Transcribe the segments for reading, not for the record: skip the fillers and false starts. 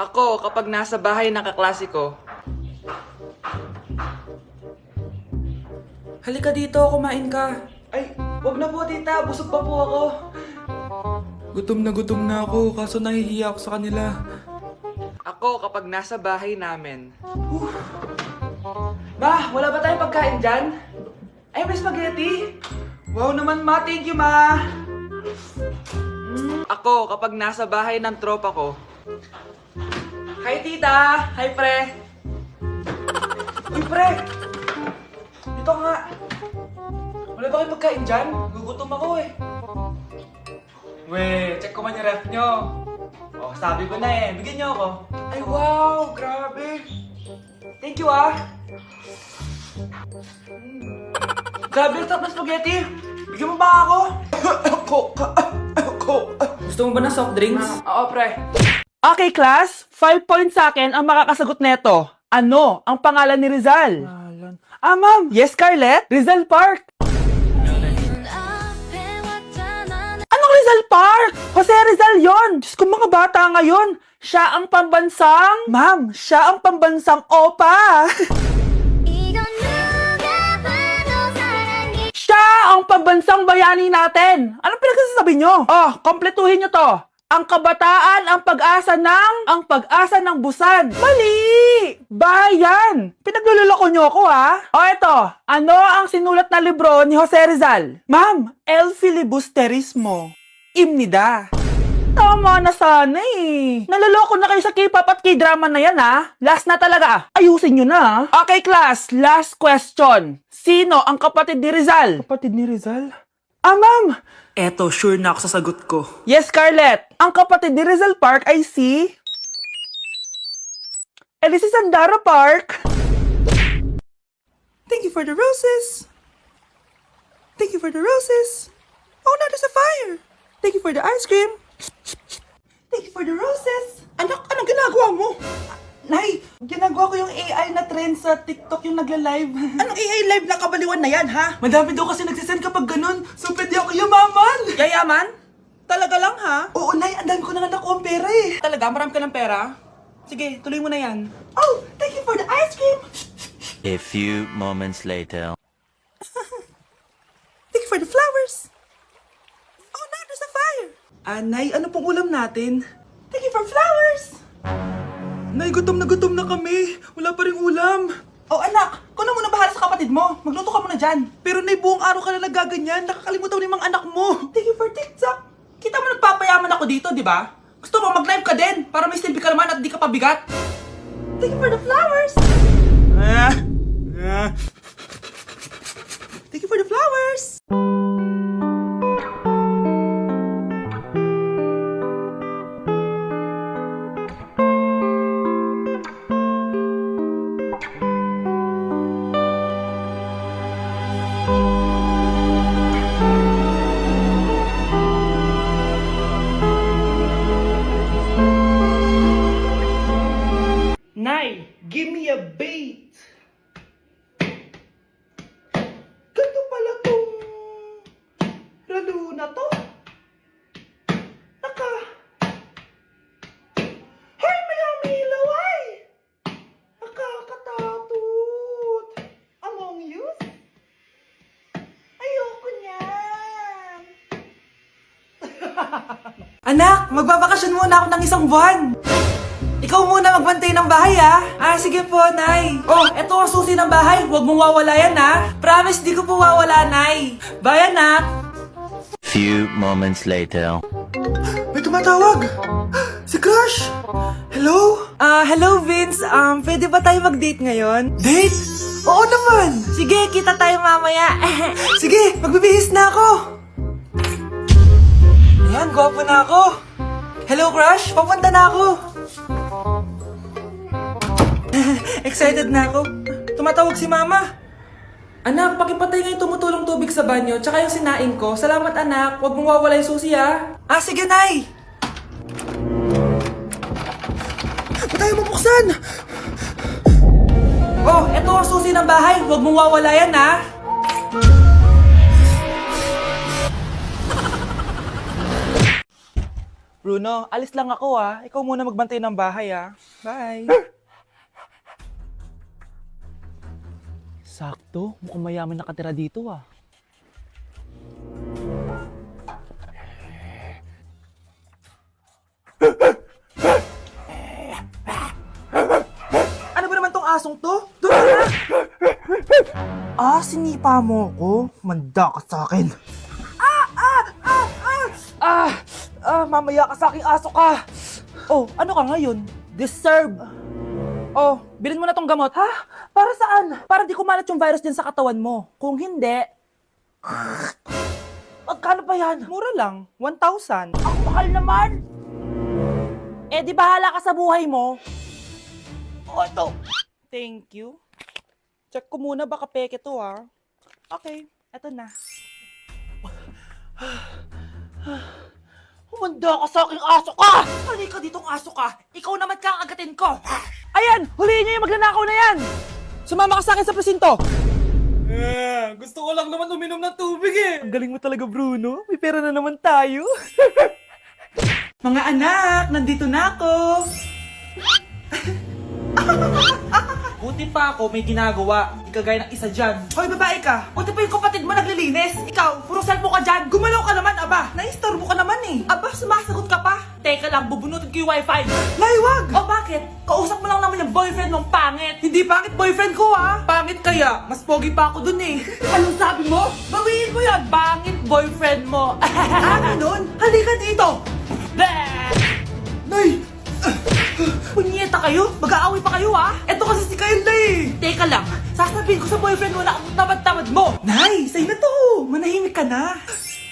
Ako, kapag nasa bahay ng kaklase ko. Halika dito, kumain ka. Ay, wag na po tita, busog pa po ako. Gutom na ako, kaso nahihiya ako sa kanila. Ako, kapag nasa bahay namin. Ma, wala ba tayong pagkain dyan? Ay, may spaghetti? Wow naman ma, thank you ma! Ako, kapag nasa bahay ng tropa ko. Hi tita! Hi pre! Uy pre! Dito nga! Wala ba kayong pagkain dyan? Gugutom ako eh. Weh, check ko man yung ref nyo. Oh, sabi ko na eh. Bigyan nyo ako. Ay wow! Grabe! Thank you ah! Grabe, ang sarap na spaghetti! Bigyan mo ba ako? Gusto mo ba ng soft drinks? Oo, pre. Okay, class. 5 points sa akin ang makakasagot neto. Ano ang pangalan ni Rizal? Ma'am. Yes, Scarlett? Rizal Park. Anong Rizal Park? Jose Rizal yon. Diyos ko, mga bata ngayon. Siya ang pambansang... Ma'am, siya ang pambansang opa. Siya ang pambansang bayani natin. Anong pinagsasabi nyo? Oh, kompletuhin nyo to. Ang kabataan, ang pag-asa ng busan. Mali! Bayan! Pinagluloko nyo ako, ha? O eto, ano ang sinulat na libro ni Jose Rizal? Ma'am, El Filibusterismo. Imnida. Tama na sana eh. Naloloko na kayo sa K-pop at K-drama na yan, ha? Last na talaga. Ayusin nyo na. Okay, class. Last question. Sino ang kapatid ni Rizal? Kapatid ni Rizal? Ma'am! Eto, sure na ako sa sagot ko. Yes, Scarlett. Ang kapatid ni Rizal Park ay si... si Sandara Park. Thank you for the roses. Thank you for the roses. Oh, now there's a fire. Thank you for the ice cream. Thank you for the roses. Anak, anong ginagawa mo? Nay, ginagawa ko yung AI na trend sa TikTok yung nagla-live. Anong AI live na kabaliwan na yan, ha? Madami daw kasi nagsisend kapag ganun. So, pwede ako yumaman. Yayaman? Talaga lang, ha? Oo, Nay. Ang dami ko na nga nakuha ang pera eh. Talaga? Marami ka ng pera? Sige, tuloy mo na yan. Oh, thank you for the ice cream. A few moments later. Thank you for the flowers. Oh, now there's a fire. Nay, ano pong ulam natin? Thank you for flowers. Nay, gutom na kami. Wala pa ring ulam. Oh, anak, kung na muna bahala sa kapatid mo. Magluto ka muna dyan. Pero Nay, buong araw ka na nagaganyan. Nakakalimutan mo yung mga anak mo. Thank you for TikTok. Kita mo nagpapayaman ako dito, di ba? Gusto mo mag-live ka din para may silbi ka naman at di ka pabigat. Thank you for the flowers. Thank you for the flowers. Nay, give me a bait. Ganito pala tong ralo na to. Hoy, may ilaw ay! Nakakatakot. Among Youth? Ayoko niyan. Anak, magbabakasyon muna ako ng isang buwan. Ikaw muna magbantay ng bahay, ha? Sige po, Nay. Oh, eto ang susi ng bahay. Huwag mong wawala yan, ha? Promise, di ko po wawala, Nay. Bye, anak. Few moments later. May tumatawag. Si Crush. Hello? Hello, Vince. Pwede ba tayo mag-date ngayon? Date? Oo naman. Sige, kita tayo mamaya. Sige, magbibihis na ako. Ayan, gwapo na ako. Hello, Crush. Papunta na ako. Excited na ako. Tumatawag si Mama. Anak, pakipatay nga yung tumutulong tubig sa banyo, tsaka yung sinaing ko. Salamat, anak. Huwag mong wawala yung susi, ha? Sige, Nay. Ba't tayo mabuksan? Oh, eto ang susi ng bahay. Huwag mong wawala yan, ha? Bruno, alis lang ako Ikaw muna magbantay ng bahay Bye. Sakto, mukhang mayaman nakatira dito Ano ba naman tong asong to? Doon ka na! Sinipa mo ko? Manda ka sa akin. Mamaya ka sa aking aso ka. Oh, ano ka ngayon? Deserve. Oh, bilhin mo na tong gamot. Ha? Para saan? Para di kumalat yung virus din sa katawan mo. Kung hindi... Magkano pa yan? Mura lang. 1,000. Ang mahal naman. Eh, di bahala ka sa buhay mo. Oh, ito. Thank you. Check ko muna, baka peke to Okay, eto na. Humanda ka sa aking aso ka! Halika ditong aso ka! Ikaw naman kakagatin ko! Ayan! Huliin niyo yung magnanakaw na yan! Sumama ka sa akin sa presinto! Gusto ko lang naman uminom ng tubig Ang galing mo talaga, Bruno. May pera na naman tayo. Mga anak, nandito na ako! Buti pa ako may ginagawa. Di kagaya ng isa dyan. Hoy, babae ka! Buti pa yung kapatid mo naglilinis. Ikaw, puro cellphone ka dyan. Gumalaw ka naman, aba. Naistorbo ka naman Aba, sumasagot ka pa. Teka lang, bubunutin ko yung wifi. Laywag! O bakit? Kausap mo lang naman yung boyfriend mong pangit. Hindi pangit boyfriend ko Pangit kaya. Mas pogi pa ako dun Anong sabi mo? Bawiin mo yan. Pangit boyfriend mo. Ganun? Halika dito. Nay! Punyeta kayo? Mag-aaway pa kayo Eto kasi si Kyle Teka lang, sasabihin ko sa boyfriend mo na ang tamad-tamad mo. Nay, sa'yo na to. Manahimik ka na.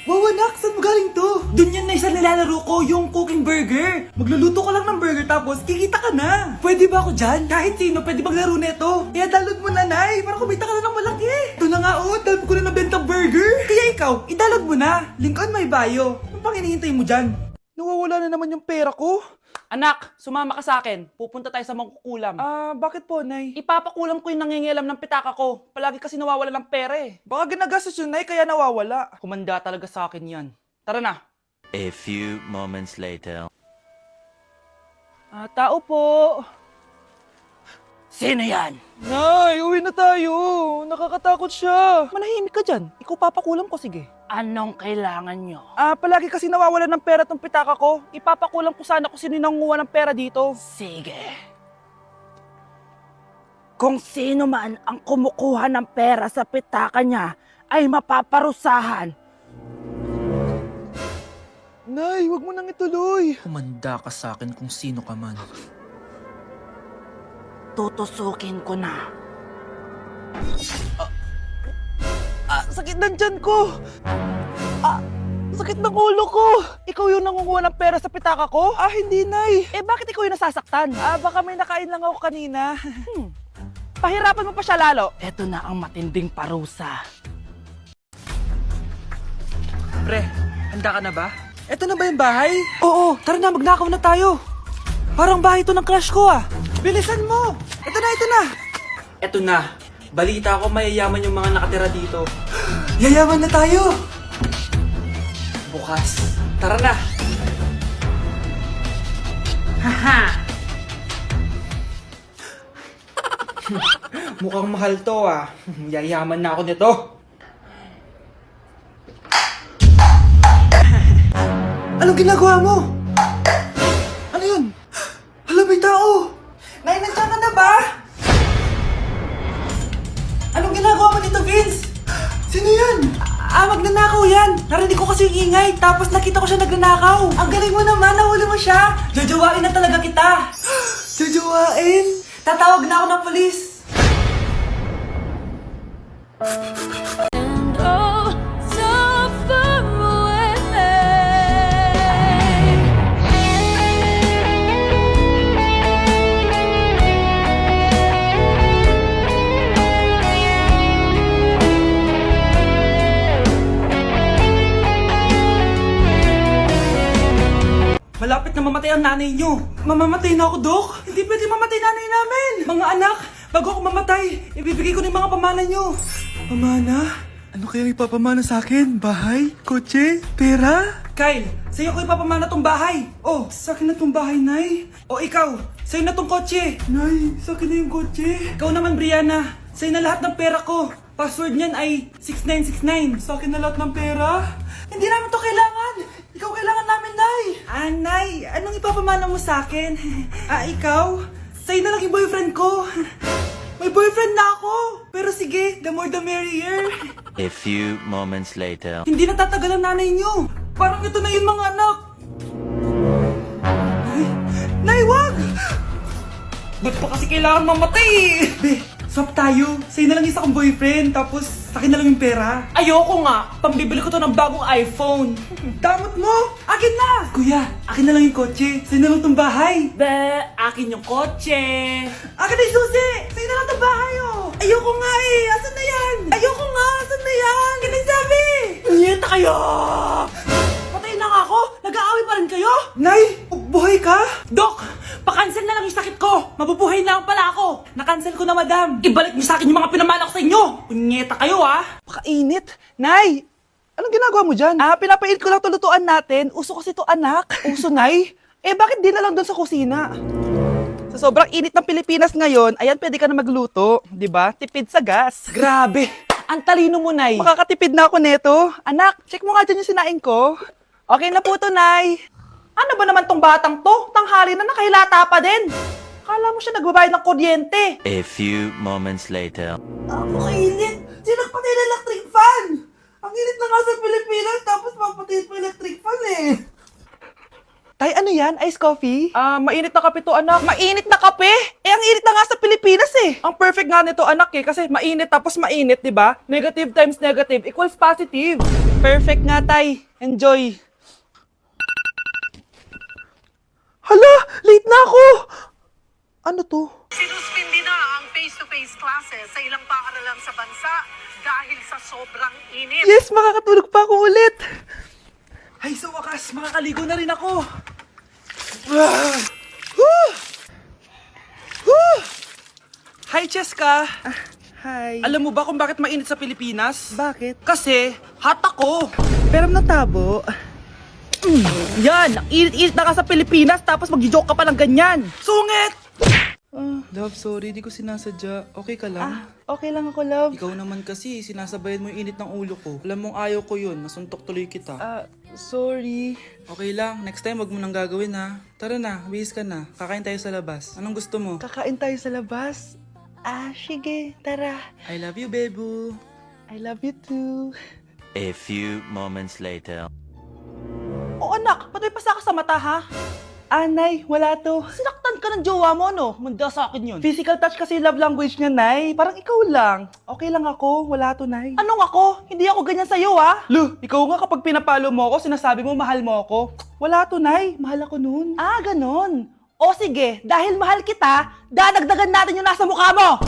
Wow, anak, saan mo galing to? Dun yan na isa nilalaro ko, yung cooking burger. Magluluto ka lang ng burger tapos kikita ka na. Pwede ba ako dyan? Kahit sino, pwede maglaro neto. Kaya download mo na, Nay, para kumita ka na ng malaki. Ito na nga dami ko na nabentang burger. Kaya ikaw, i-download mo na. Link on my bio. Ano pang hinihintay mo dyan? Nawawala na naman yung pera ko. Anak, sumama ka sa akin. Pupunta tayo sa mangkukulam. Bakit po, Nay? Ipapakulam ko yung nangingialam ng pitaka ko. Palagi kasi nawawala ng pera Baka ginagastos yun, Nay, kaya nawawala. Kumanda talaga sa akin yan. Tara na. A few moments later. Tao po. Sino yan? Nay, uwi na tayo. Nakakatakot siya. Manahimik ka dyan. Ikaw papakulam ko, sige. Anong kailangan nyo? Palagi kasi nawawala ng pera tong pitaka ko. Ipapakulam ko sana kung sino nanguha ng pera dito. Sige. Kung sino man ang kumukuha ng pera sa pitaka niya, ay mapaparusahan. Nay, wag mo nang ituloy. Humanda ka sa akin kung sino ka man. Tutusukin ko na. Sakit ng tiyan ko! Sakit ng ulo ko! Ikaw yung nangunguha ng pera sa pitaka ko? Hindi, Nay. Bakit ikaw yung nasasaktan? Baka may nakain lang ako kanina. Pahirapan mo pa siya lalo. Eto na ang matinding parusa. Pre, handa ka na ba? Eto na ba yung bahay? Oo, tara na, magnakaw na tayo. Parang bahay to ng crush ko Bilisan mo! Ito na! Ito na. Balita ko mayayaman yung mga nakatira dito. Yayaman na tayo! Bukas. Tara na! Haha! Mukhang mahal to Yayaman na ako nito. Anong ginagawa mo? Ano yun? Hala, may tao! Nay, nandiyan ka na ba? Anong ginagawa mo dito, Vince? Sino yan? Magnanakaw yan. Narinig ko kasi yung ingay, tapos nakita ko siya nagnanakaw. Ang galing mo naman, nahuli mo siya. Jajawain na talaga kita. Jajawain? Tatawag na ako ng polis. And oh, so far away. Malapit na mamatay ang nanay niyo. Mamamatay na ako, Dok. Hindi pwede mamatay nanay namin. Mga anak, bago ako mamatay, ibibigay ko na yung mga pamana niyo. Pamana? Ano kaya ipapamana sa akin? Bahay? Kotse? Pera? Kyle, sa'yo ko ipapamana tong bahay. Oh, sa akin na tong bahay, Nay. O ikaw, sa'yo na tong kotse. Nay, sa akin na yung kotse. Ikaw naman, Brianna, sa'yo na lahat ng pera ko. Password niyan ay 6969. Sa akin na lahat ng pera? Hindi namin to kailangan. Ikaw kailangan namin, Nay. Nay, anong ipapamana mo sa akin? Ikaw? Sa'yo na lang yung boyfriend ko. May boyfriend na ako. Pero sige, the more the merrier. A few moments later. Hindi natatagal ang nanay niyo. Parang ito na yung mga anak. Nay, wag! Ba't pa kasi kailangan mamatay? Be, swap tayo. Sa'yo na lang isa kong boyfriend, tapos akin na lang yung pera. Ayoko nga. Pambibili ko to ng bagong iPhone. Damot mo! Akin na! Kuya, akin na lang yung kotse. Sa'yo na lang tong bahay. Be, akin yung kotse. Akin na yung susi! Sa'yo na lang tong bahay, oh! Ayoko nga eh! Asan na yan? Ayoko nga! Asan na yan? Akin na yung sabi! Niyeta kayo! Patay na nga ako! Nag-aaway pa rin kayo? Nay! Buhay ka? Dok! Pa-cancel na lang yung sakit ko! Mabubuhay na lang pala ako! Na-cancel ko na, madam! Ibalik niyo sa akin yung mga pinamala ko sa inyo! Punyeta kayo, ah! Pakainit! Nay! Anong ginagawa mo dyan? Pinapainit ko lang tulutuan natin. Uso kasi to, anak. Uso, Nay? Bakit di na lang doon sa kusina? Sa sobrang init ng Pilipinas ngayon, ayan, pwede ka na magluto. Di ba? Tipid sa gas. Grabe! Ang talino mo, Nay. Makakatipid na ako neto. Anak, check mo nga dyan yung sinaing ko. Okay na po to, Nay. Ano ba naman tong batang to? Tanghali na nakahilata pa din. Kala mo siya nagbabayad ng kuryente. A few moments later. Ang init! Sinagpatay na electric fan! Ang init na nga sa Pilipinas, tapos mapatay pa electric fan eh. Tay, ano yan? Ice coffee? Mainit na kape to, anak. Mainit na kape? Ang init na nga sa Pilipinas eh. Ang perfect nga nito, anak eh, kasi mainit tapos mainit, di ba? Negative times negative equals positive. Perfect nga, Tay. Enjoy. Hala! Late na ako! Ano to? Sinuspindi na ang face-to-face classes sa ilang paaralan sa bansa dahil sa sobrang init. Yes, makakatulog pa ako ulit. Ay, sa wakas, makakaligo na rin ako. Hi, Cheska. Hi. Alam mo ba kung bakit mainit sa Pilipinas? Bakit? Kasi, hot ako. Pero natabo. Yan, ang init-init na ka sa Pilipinas tapos mag-joke ka pa ng ganyan. Sungit! Love, sorry, di ko sinasadya. Okay ka lang? Okay lang ako, love. Ikaw naman kasi, sinasabayan mo yung init ng ulo ko. Alam mong ayaw ko yun, nasuntok tuloy kita. Sorry. Okay lang, next time wag mo nang gagawin ha. Tara na, bihis ka na. Kakain tayo sa labas. Anong gusto mo? Kakain tayo sa labas. Sige, tara. I love you, bebu. I love you too. A few moments later. Oh, anak, ba't may pasa ka sa mata, ha? Nay, wala to. Sinaktan ka ng jowa mo, no? Manda sa akin yun. Physical touch kasi love language niya, Nay. Parang ikaw lang. Okay lang ako, wala to, Nay. Anong ako? Hindi ako ganyan sa'yo, ha? Lu, ikaw nga kapag pinapalo mo ako, sinasabi mo mahal mo ako. Wala to, Nay. Mahal ako nun. Ganon. O sige, dahil mahal kita, dadagdagan natin yung nasa mukha mo!